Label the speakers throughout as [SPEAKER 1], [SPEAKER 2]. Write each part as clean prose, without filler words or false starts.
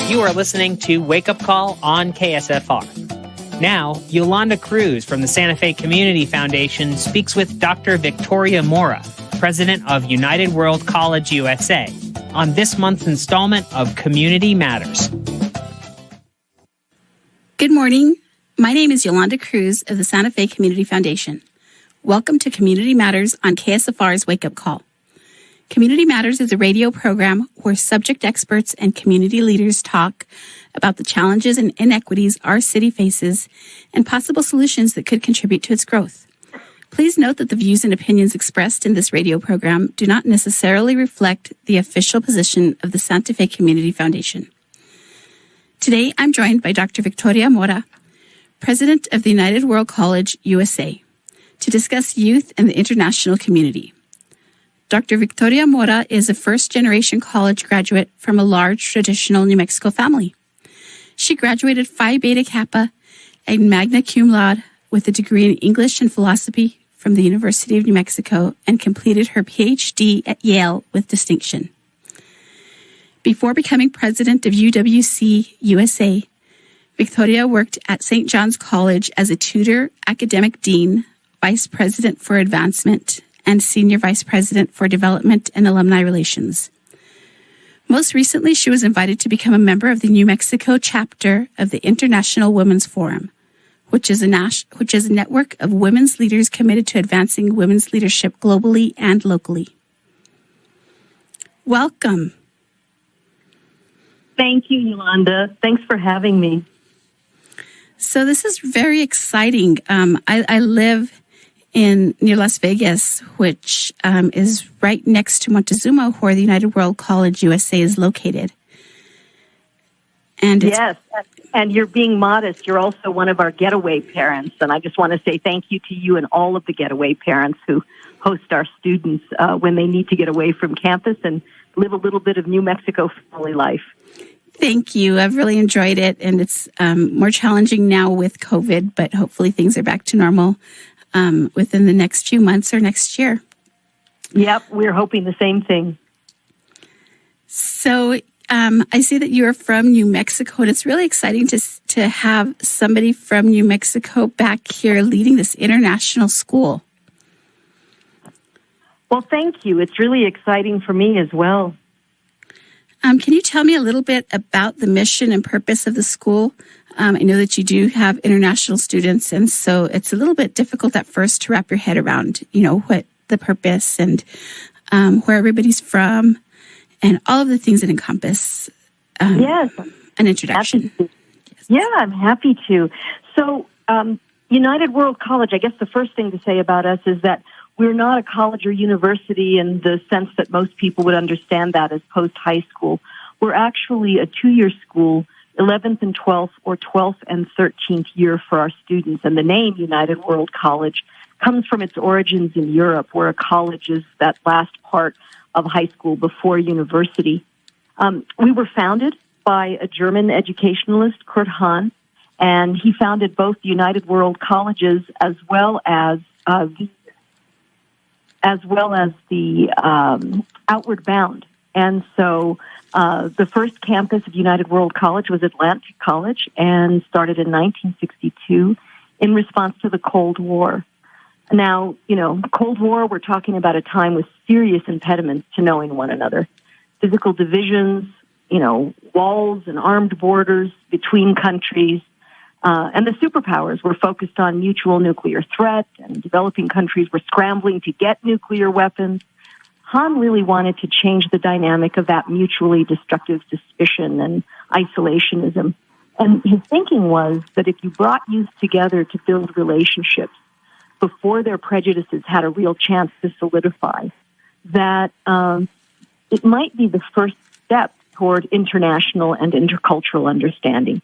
[SPEAKER 1] You are listening to Wake Up Call on KSFR. Now, Yolanda Cruz from the Santa Fe Community Foundation speaks with Dr. Victoria Mora, president of United World College USA, on this month's installment of Community Matters.
[SPEAKER 2] Good morning. My name is Yolanda Cruz of the Santa Fe Community Foundation. Welcome to Community Matters on KSFR's Wake Up Call. Community Matters is a radio program where subject experts and community leaders talk about the challenges and inequities our city faces and possible solutions that could contribute to its growth. Please note that the views and opinions expressed in this radio program do not necessarily reflect the official position of the Santa Fe Community Foundation. Today, I'm joined by Dr. Victoria Mora, president of the United World College USA, to discuss youth and the international community. Dr. Victoria Mora is a first-generation college graduate from a large traditional New Mexico family. She graduated Phi Beta Kappa and magna cum laude with a degree in English and philosophy from the University of New Mexico and completed her PhD at Yale with distinction. Before becoming president of UWC-USA, Victoria worked at St. John's College as a tutor, academic dean, vice president for advancement, and Senior Vice President for Development and Alumni Relations. Most recently, she was invited to become a member of the New Mexico chapter of the International Women's Forum, which is a network of women's leaders committed to advancing women's leadership globally and locally. Welcome.
[SPEAKER 3] Thank you, Yolanda. Thanks for having me.
[SPEAKER 2] So this is very exciting. I live near Las Vegas, which is right next to Montezuma, where the United World College USA is located. And
[SPEAKER 3] yes, and you're being modest. You're also one of our getaway parents, and I just want to say thank you to you and all of the getaway parents who host our students when they need to get away from campus and live a little bit of New Mexico family life.
[SPEAKER 2] Thank you. I've really enjoyed it, and it's more challenging now with COVID, but hopefully things are back to normal within the next few months or next year.
[SPEAKER 3] Yep, we're hoping the same thing.
[SPEAKER 2] So I see that you are from New Mexico, and it's really exciting to have somebody from New Mexico back here leading this international school.
[SPEAKER 3] Well, thank you. It's really exciting for me as well.
[SPEAKER 2] Can you tell me a little bit about the mission and purpose of the school? I know that you do have international students, and so it's a little bit difficult at first to wrap your head around, what the purpose and where everybody's from and all of the things that encompass
[SPEAKER 3] yes,
[SPEAKER 2] an introduction.
[SPEAKER 3] Yes. Yeah, I'm happy to. So United World College, I guess the first thing to say about us is that we're not a college or university in the sense that most people would understand that as post-high school. We're actually a 2-year school, 11th and 12th, or 12th and 13th year for our students. And the name United World College comes from its origins in Europe, where a college is that last part of high school before university. We were founded by a German educationalist, Kurt Hahn, and he founded both the United World Colleges as well as the Outward Bound. And so the first campus of United World College was Atlantic College and started in 1962 in response to the Cold War. Now, Cold War, we're talking about a time with serious impediments to knowing one another. Physical divisions, walls and armed borders between countries. And the superpowers were focused on mutual nuclear threat, and developing countries were scrambling to get nuclear weapons. Hahn really wanted to change the dynamic of that mutually destructive suspicion and isolationism. And his thinking was that if you brought youth together to build relationships before their prejudices had a real chance to solidify, that it might be the first step toward international and intercultural understanding.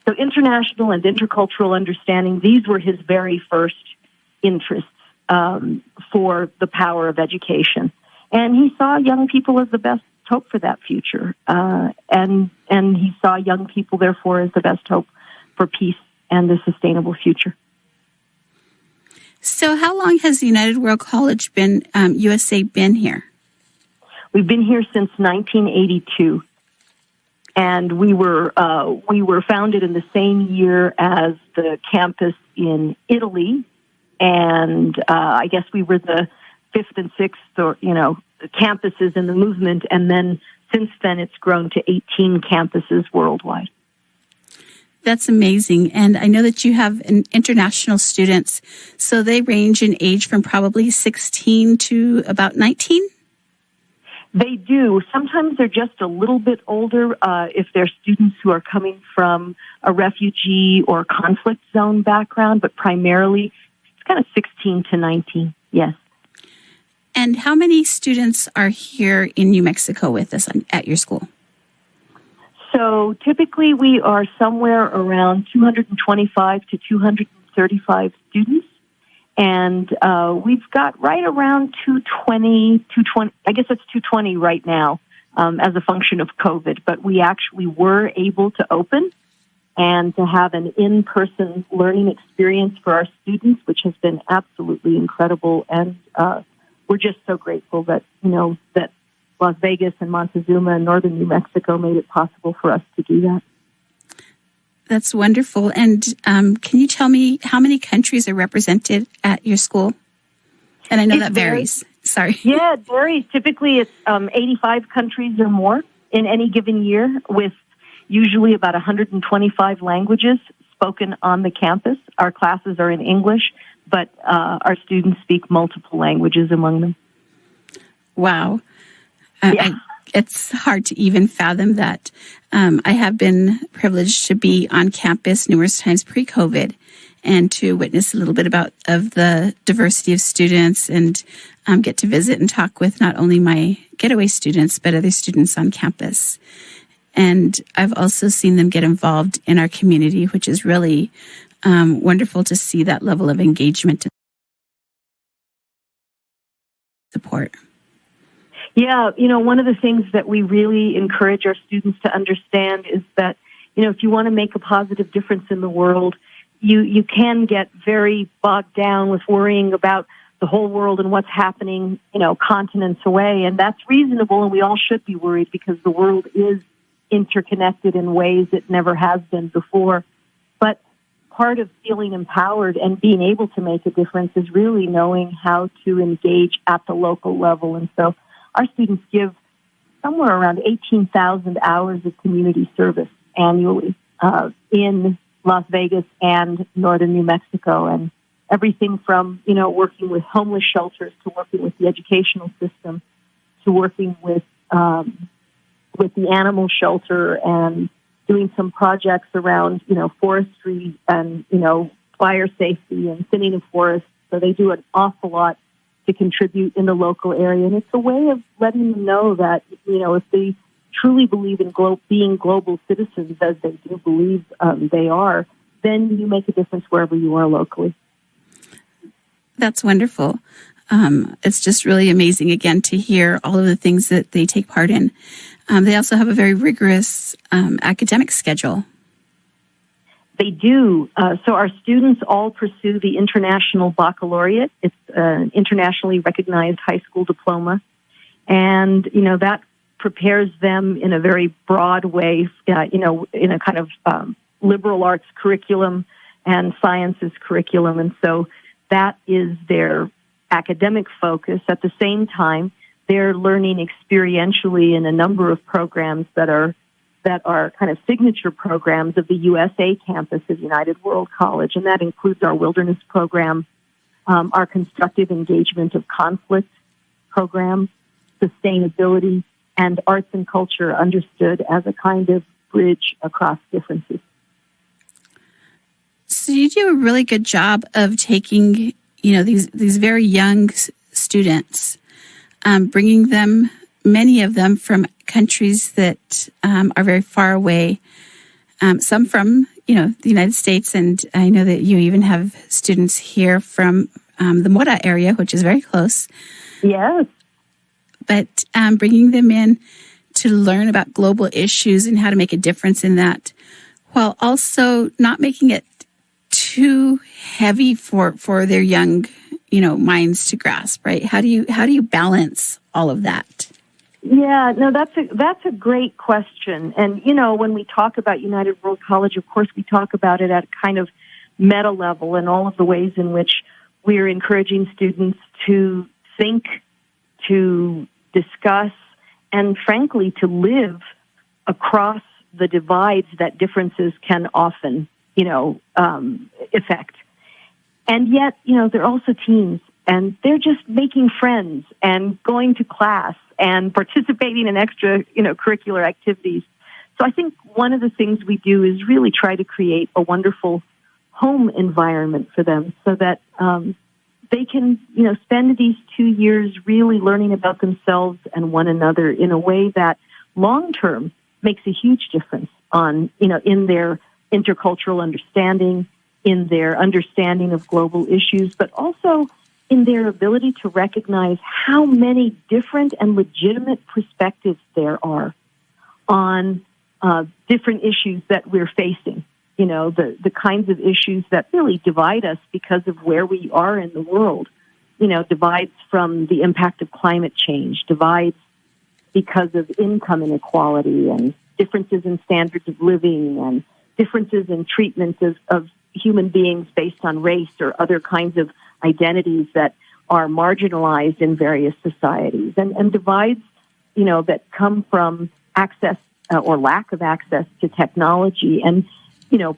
[SPEAKER 3] So international and intercultural understanding, these were his very first interests for the power of education. And he saw young people as the best hope for that future. And he saw young people, therefore, as the best hope for peace and the sustainable future.
[SPEAKER 2] So how long has the United World College USA been here?
[SPEAKER 3] We've been here since 1982. And we were founded in the same year as the campus in Italy, and I guess we were the fifth and sixth, or campuses in the movement. And then since then, it's grown to 18 campuses worldwide.
[SPEAKER 2] That's amazing. And I know that you have international students, so they range in age from probably 16 to about 19?
[SPEAKER 3] They do. Sometimes they're just a little bit older if they're students who are coming from a refugee or conflict zone background, but primarily it's kind of 16 to 19, yes.
[SPEAKER 2] And how many students are here in New Mexico with us at your school?
[SPEAKER 3] So typically we are somewhere around 225 to 235 students. And we've got right around 220, I guess it's 220 right now as a function of COVID. But we actually were able to open and to have an in-person learning experience for our students, which has been absolutely incredible. And we're just so grateful that, that Las Vegas and Montezuma and northern New Mexico made it possible for us to do that.
[SPEAKER 2] That's wonderful. And can you tell me how many countries are represented at your school? And I know that varies. Sorry.
[SPEAKER 3] Yeah, it varies. Typically, it's 85 countries or more in any given year, with usually about 125 languages spoken on the campus. Our classes are in English, but our students speak multiple languages among them.
[SPEAKER 2] Wow.
[SPEAKER 3] Yeah.
[SPEAKER 2] It's hard to even fathom that. I have been privileged to be on campus numerous times pre-COVID and to witness a little bit of the diversity of students and get to visit and talk with not only my getaway students, but other students on campus. And I've also seen them get involved in our community, which is really wonderful to see that level of engagement and support.
[SPEAKER 3] Yeah, one of the things that we really encourage our students to understand is that, if you want to make a positive difference in the world, you can get very bogged down with worrying about the whole world and what's happening, continents away. And that's reasonable, and we all should be worried because the world is interconnected in ways it never has been before. But part of feeling empowered and being able to make a difference is really knowing how to engage at the local level. And so our students give somewhere around 18,000 hours of community service annually in Las Vegas and northern New Mexico, and everything from, working with homeless shelters to working with the educational system to working with the animal shelter and doing some projects around, forestry and, fire safety and thinning of forests. So they do an awful lot to contribute in the local area. And it's a way of letting them know that, if they truly believe in being global citizens, as they do believe they are, then you make a difference wherever you are locally.
[SPEAKER 2] That's wonderful. It's just really amazing, again, to hear all of the things that they take part in. They also have a very rigorous academic schedule.
[SPEAKER 3] They do. So our students all pursue the International Baccalaureate. It's an internationally recognized high school diploma. And, that prepares them in a very broad way, in a kind of liberal arts curriculum and sciences curriculum. And so that is their academic focus. At the same time, they're learning experientially in a number of programs that are kind of signature programs of the USA campus of United World College, and that includes our wilderness program, our constructive engagement of conflict program, sustainability, and arts and culture understood as a kind of bridge across differences.
[SPEAKER 2] So you do a really good job of taking, these very young students, bringing them, many of them from countries that are very far away, some from, the United States. And I know that you even have students here from the Mora area, which is very close.
[SPEAKER 3] Yes.
[SPEAKER 2] But bringing them in to learn about global issues and how to make a difference in that, while also not making it too heavy for their young, minds to grasp, right? How do you balance all of that?
[SPEAKER 3] Yeah, no, that's a great question. And, when we talk about United World College, of course, we talk about it at kind of meta level and all of the ways in which we're encouraging students to think, to discuss, and frankly, to live across the divides that differences can often, affect. And yet, they're also teens, and they're just making friends and going to class and participating in extra, curricular activities. So I think one of the things we do is really try to create a wonderful home environment for them so that they can, spend these 2 years really learning about themselves and one another in a way that long-term makes a huge difference on, in their intercultural understanding, in their understanding of global issues, but also in their ability to recognize how many different and legitimate perspectives there are on different issues that we're facing. The kinds of issues that really divide us because of where we are in the world. Divides from the impact of climate change, divides because of income inequality and differences in standards of living and differences in treatment of human beings based on race or other kinds of identities that are marginalized in various societies, and divides, that come from access or lack of access to technology and,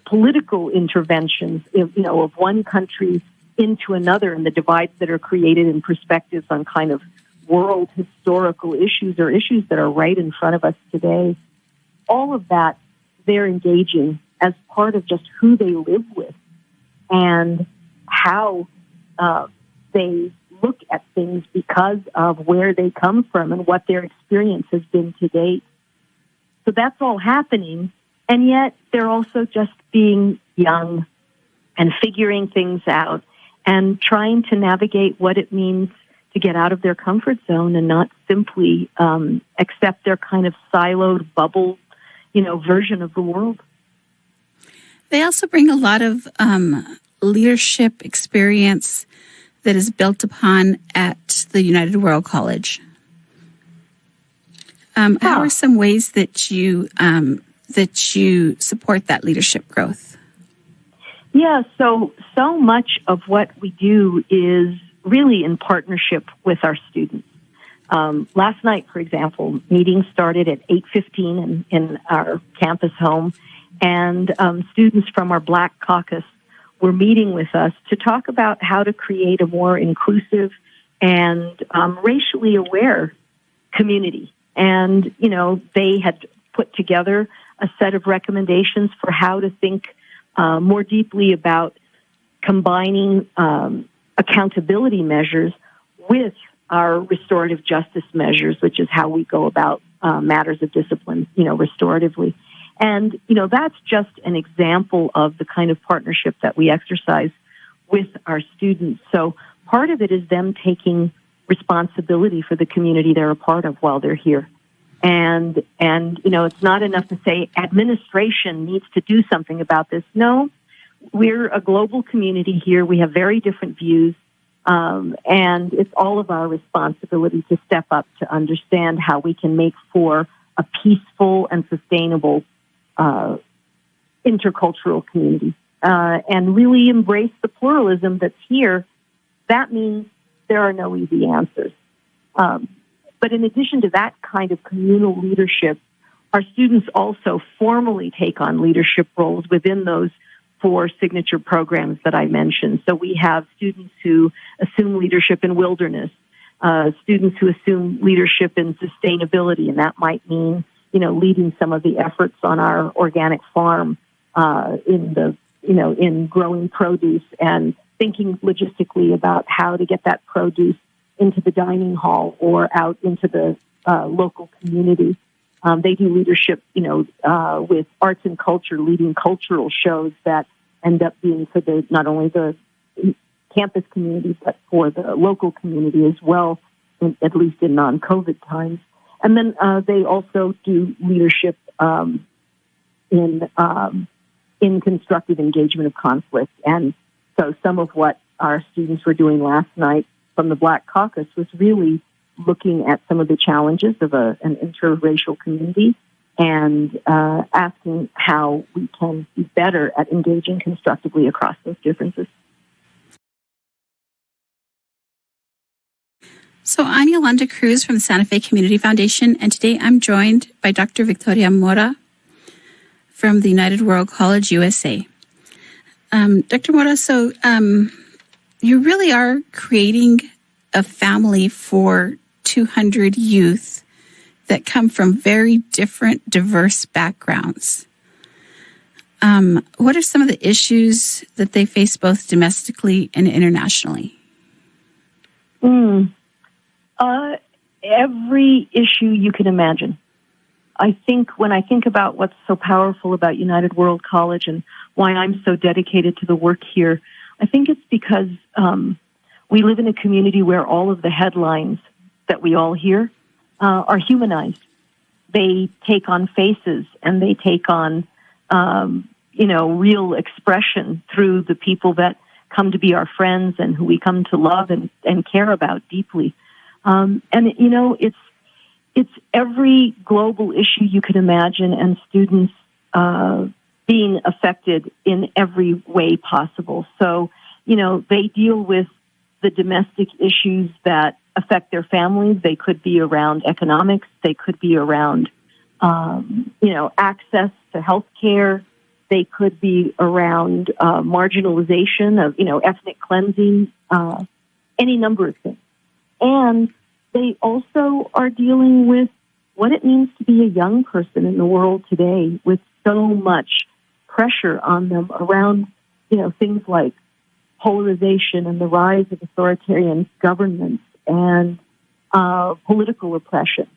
[SPEAKER 3] political interventions, of one country into another, and the divides that are created in perspectives on kind of world historical issues or issues that are right in front of us today. All of that, they're engaging as part of just who they live with and how they look at things because of where they come from and what their experience has been to date. So that's all happening, and yet they're also just being young and figuring things out and trying to navigate what it means to get out of their comfort zone and not simply accept their kind of siloed bubble, version of the world.
[SPEAKER 2] They also bring a lot of leadership experience that is built upon at the United World College. How are some ways that you support that leadership growth?
[SPEAKER 3] Yeah, so much of what we do is really in partnership with our students. Last night, for example, meetings started at 8:15 in our campus home, and students from our Black Caucus were meeting with us to talk about how to create a more inclusive and racially aware community. And, they had put together a set of recommendations for how to think more deeply about combining accountability measures with our restorative justice measures, which is how we go about matters of discipline, restoratively. And, that's just an example of the kind of partnership that we exercise with our students. So part of it is them taking responsibility for the community they're a part of while they're here. And it's not enough to say administration needs to do something about this. No, we're a global community here. We have very different views. And it's all of our responsibility to step up to understand how we can make for a peaceful and sustainable intercultural community and really embrace the pluralism that's here. That means there are no easy answers. But in addition to that kind of communal leadership, our students also formally take on leadership roles within those 4 signature programs that I mentioned. So we have students who assume leadership in wilderness, students who assume leadership in sustainability, and that might mean, leading some of the efforts on our organic farm in growing produce and thinking logistically about how to get that produce into the dining hall or out into the local community. They do leadership, with arts and culture, leading cultural shows that end up being for not only the campus community, but for the local community as well, at least in non-COVID times. And then they also do leadership in constructive engagement of conflict. And so some of what our students were doing last night from the Black Caucus was really looking at some of the challenges of an interracial community and asking how we can be better at engaging constructively across those differences.
[SPEAKER 2] So I'm Yolanda Cruz from the Santa Fe Community Foundation, and today I'm joined by Dr. Victoria Mora from the United World College, USA. Dr. Mora, so you really are creating a family for 200 youth that come from very different, diverse backgrounds. What are some of the issues that they face both domestically and internationally?
[SPEAKER 3] Every issue you can imagine. I think when I think about what's so powerful about United World College and why I'm so dedicated to the work here, I think it's because we live in a community where all of the headlines that we all hear are humanized. They take on faces and they take on, real expression through the people that come to be our friends and who we come to love and care about deeply. It's every global issue you can imagine, and students being affected in every way possible. So, they deal with the domestic issues that affect their families. They could be around economics. They could be around, access to health care. They could be around marginalization of, ethnic cleansing, any number of things. And they also are dealing with what it means to be a young person in the world today with so much pressure on them around, things like polarization and the rise of authoritarian governments and political oppression.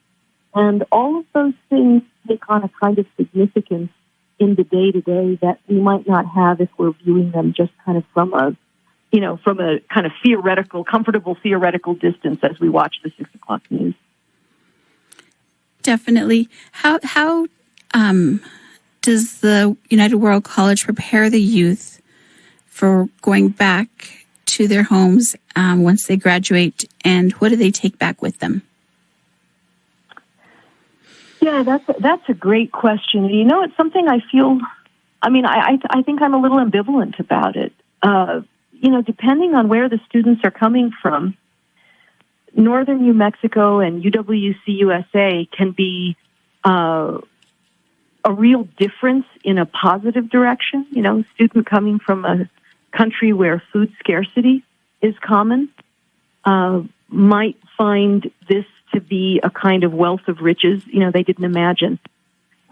[SPEAKER 3] And all of those things take on a kind of significance in the day-to-day that we might not have if we're viewing them just kind of from a kind of comfortable theoretical distance as we watch the 6 o'clock news.
[SPEAKER 2] Definitely. How does the United World College prepare the youth for going back to their homes once they graduate, and what do they take back with them?
[SPEAKER 3] Yeah, that's a great question. It's something I feel. I think I'm a little ambivalent about it. Depending on where the students are coming from, northern New Mexico and UWC-USA can be a real difference in a positive direction. Student coming from a country where food scarcity is common might find this to be a kind of wealth of riches, they didn't imagine.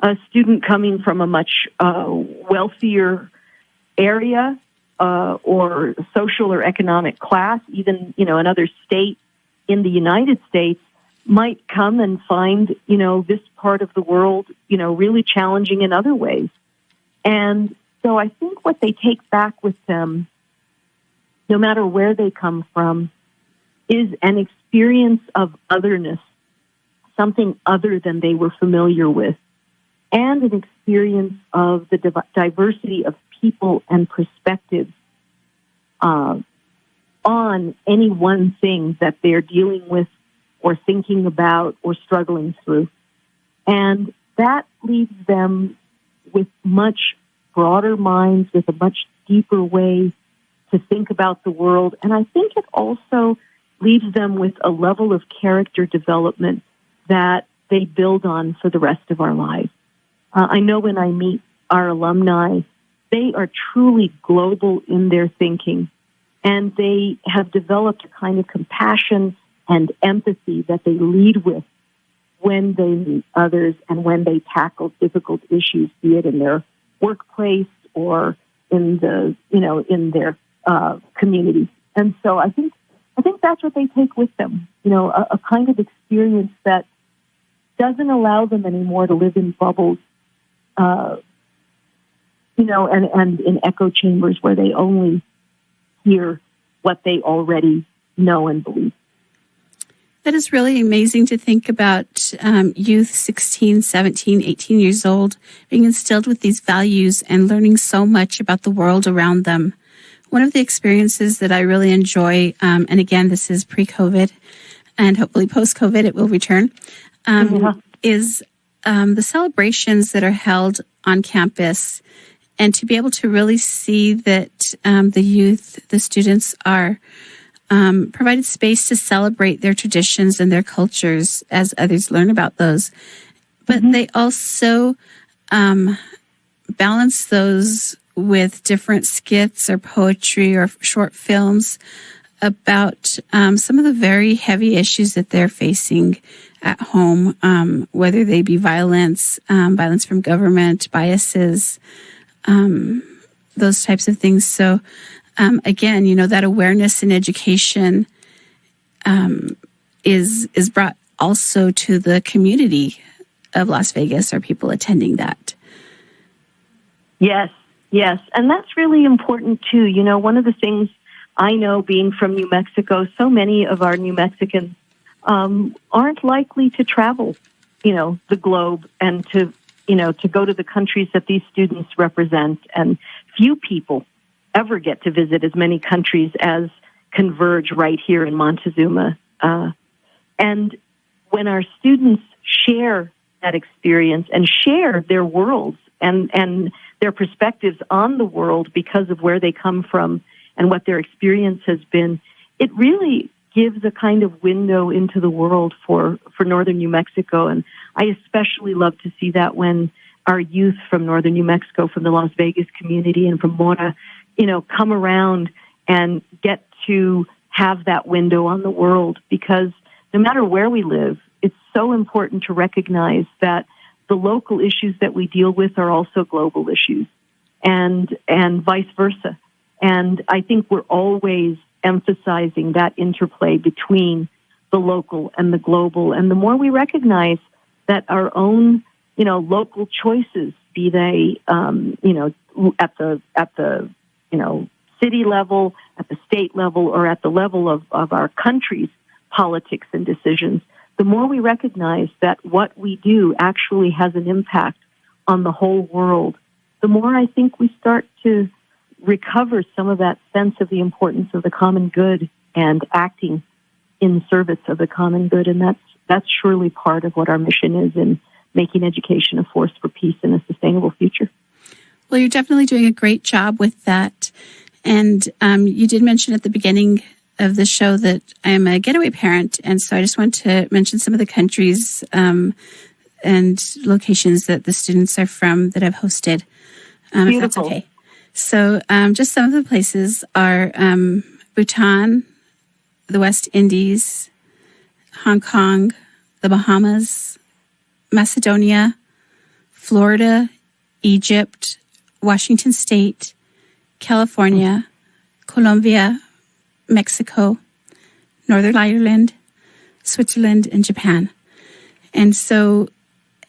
[SPEAKER 3] A student coming from a much wealthier area or social or economic class, even, another state in the United States, might come and find, this part of the world, really challenging in other ways. And so I think what they take back with them, no matter where they come from, is an experience of otherness, something other than they were familiar with, and an experience of the diversity of people and perspectives on any one thing that they're dealing with or thinking about or struggling through. And that leaves them with much broader minds, with a much deeper way to think about the world. And I think it also leaves them with a level of character development that they build on for the rest of our lives. I know when I meet our alumni, they are truly global in their thinking, and they have developed a kind of compassion and empathy that they lead with when they meet others and when they tackle difficult issues, be it in their workplace or in their community. And so I think that's what they take with them, a kind of experience that doesn't allow them anymore to live in bubbles, and in echo chambers where they only hear what they already know and believe.
[SPEAKER 2] That is really amazing to think about youth 16, 17, 18 years old being instilled with these values and learning so much about the world around them. One of the experiences that I really enjoy, and again, this is pre-COVID, and hopefully post-COVID it will return, is the celebrations that are held on campus, and to be able to really see that the youth, the students are provided space to celebrate their traditions and their cultures as others learn about those. But they also balance those with different skits or poetry or short films about some of the very heavy issues that they're facing at home, whether they be violence, violence from government, biases, those types of things. So, again, that awareness and education is brought also to the community of Las Vegas, or people attending that.
[SPEAKER 3] Yes. And that's really important, too. One of the things I know, being from New Mexico, so many of our New Mexicans aren't likely to travel, the globe and to go to the countries that these students represent. And few people ever get to visit as many countries as converge right here in Montezuma. And when our students share that experience and share their worlds and their perspectives on the world because of where they come from and what their experience has been, it really gives a kind of window into the world for northern New Mexico. And I especially love to see that when our youth from northern New Mexico, from the Las Vegas community and from Mora, come around and get to have that window on the world, because no matter where we live, it's so important to recognize that the local issues that we deal with are also global issues, and vice versa. And I think we're always emphasizing that interplay between the local and the global. And the more we recognize that our own, local choices, be they, at the city level, at the state level, or at the level of our country's politics and decisions, the more we recognize that what we do actually has an impact on the whole world, the more I think we start to recover some of that sense of the importance of the common good and acting in service of the common good. And that's surely part of what our mission is in making education a force for peace and a sustainable future.
[SPEAKER 2] Well, you're definitely doing a great job with that. And you did mention at the beginning of the show that I'm a getaway parent. And so I just want to mention some of the countries and locations that the students are from that I've hosted, if that's okay. So just some of the places are Bhutan, the West Indies, Hong Kong, the Bahamas, Macedonia, Florida, Egypt, Washington State, California, Colombia, Mexico, Northern Ireland, Switzerland, and Japan. And so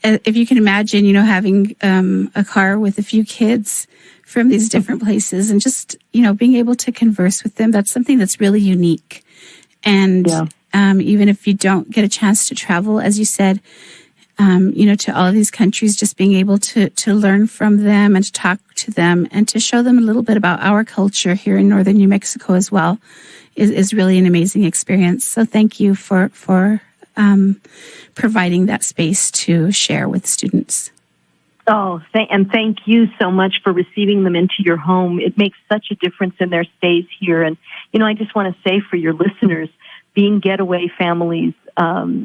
[SPEAKER 2] if you can imagine, having a car with a few kids from these different places and just, being able to converse with them, that's something that's really unique. And even if you don't get a chance to travel, as you said, to all of these countries, just being able to learn from them and to talk to them and to show them a little bit about our culture here in northern New Mexico as well is really an amazing experience. So thank you for providing that space to share with students.
[SPEAKER 3] Oh, and thank you so much for receiving them into your home. It makes such a difference in their stays here. And, I just want to say for your listeners, being getaway families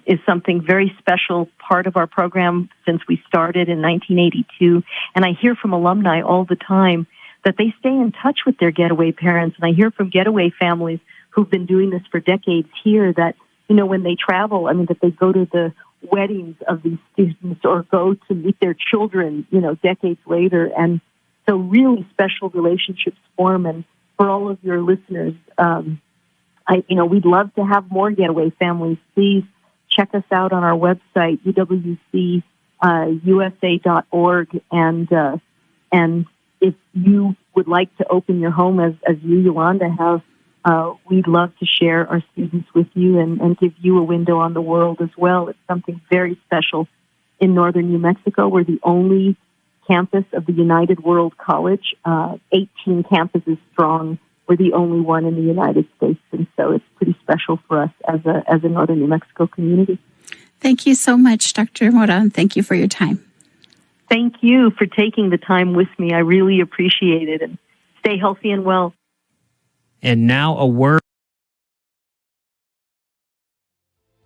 [SPEAKER 3] is something very special, part of our program since we started in 1982. And I hear from alumni all the time that they stay in touch with their getaway parents. And I hear from getaway families who've been doing this for decades here that, when they travel, that they go to the weddings of these students or go to meet their children, decades later. And so really special relationships form. And for all of your listeners, we'd love to have more getaway families. Please check us out on our website, UWC-USA.org. And if you would like to open your home as you, Yolanda, have, we'd love to share our students with you and give you a window on the world as well. It's something very special in northern New Mexico. We're the only campus of the United World College, 18 campuses strong, we're the only one in the United States, and so it's pretty special for us as a northern New Mexico community.
[SPEAKER 2] Thank you so much, Dr. Mora, and thank you for your time.
[SPEAKER 3] Thank you for taking the time with me. I really appreciate it, and stay healthy and well.
[SPEAKER 1] And now a word